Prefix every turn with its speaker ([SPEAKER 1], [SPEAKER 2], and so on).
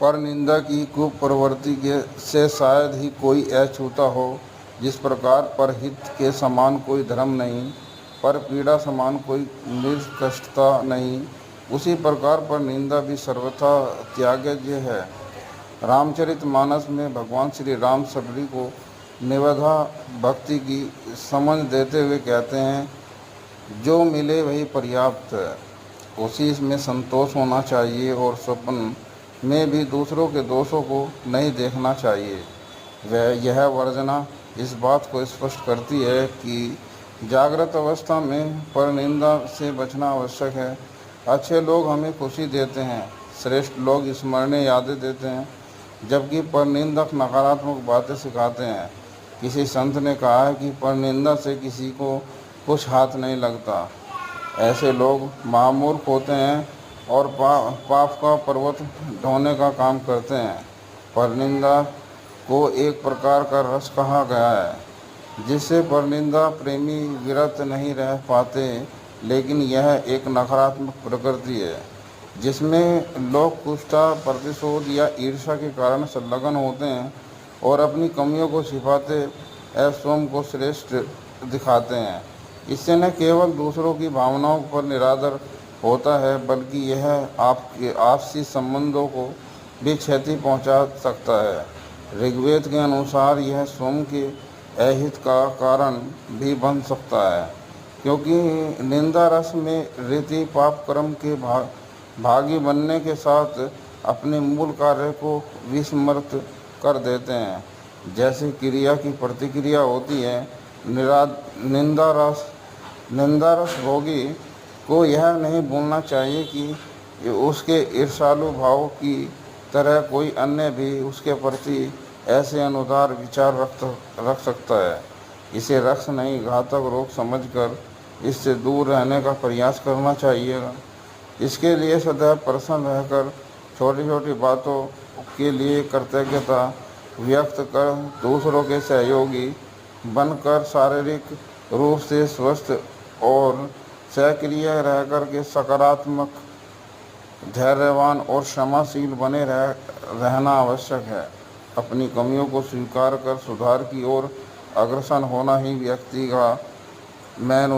[SPEAKER 1] पर निंदा की कुप्रवृत्ति के से शायद ही कोई अछूता हो। जिस प्रकार परहित के समान कोई धर्म नहीं, पर पीड़ा समान कोई निर्कष्टता नहीं, उसी प्रकार पर निंदा भी सर्वथा त्याज्य है। रामचरितमानस में भगवान श्री राम सबरी को निवधा भक्ति की समझ देते हुए कहते हैं, जो मिले वही पर्याप्त है, उसी में संतोष होना चाहिए और स्वप्न में भी दूसरों के दोषों को नहीं देखना चाहिए। वह यह वर्जना इस बात को स्पष्ट करती है कि जागृत अवस्था में परनिंदा से बचना आवश्यक है। अच्छे लोग हमें खुशी देते हैं, श्रेष्ठ लोग स्मरणीय यादें देते हैं, जबकि परनिंदक नकारात्मक बातें सिखाते हैं। किसी संत ने कहा है कि परनिंदा से किसी को कुछ हाथ नहीं लगता। ऐसे लोग महामूर्ख होते हैं और पाप का पर्वत ढोने का काम करते हैं। परनिंदा को एक प्रकार का रस कहा गया है, जिससे परनिंदा प्रेमी विरत नहीं रह पाते, लेकिन यह एक नकारात्मक प्रकृति है जिसमें लोग कुष्ठा, प्रतिशोध या ईर्ष्या के कारण संलग्न होते हैं और अपनी कमियों को छिपाते स्वयं को श्रेष्ठ दिखाते हैं। इससे न केवल दूसरों की भावनाओं पर निरादर होता है, बल्कि यह आपके आपसी संबंधों को भी क्षति पहुंचा सकता है। ऋग्वेद के अनुसार यह स्वयं के अहित का कारण भी बन सकता है, क्योंकि निंदा रस में रीति पाप कर्म के भागी बनने के साथ अपने मूल कार्य को विस्मृत कर देते हैं। जैसे क्रिया की प्रतिक्रिया होती है, निंदा रस भोगी को यह नहीं भूलना चाहिए कि उसके ईर्ष्यालु भाव की तरह कोई अन्य भी उसके प्रति ऐसे अनुदार विचार रख सकता है। इसे रस नहीं, घातक रोग समझकर इससे दूर रहने का प्रयास करना चाहिएगा। इसके लिए सदैव प्रसन्न रहकर छोटी छोटी बातों के लिए कृतज्ञता व्यक्त कर दूसरों के सहयोगी बनकर शारीरिक रूप से स्वस्थ और सक्रिय रहकर के सकारात्मक, धैर्यवान और क्षमाशील बने रहना आवश्यक है। अपनी कमियों को स्वीकार कर सुधार की ओर अग्रसर होना ही व्यक्ति का मेन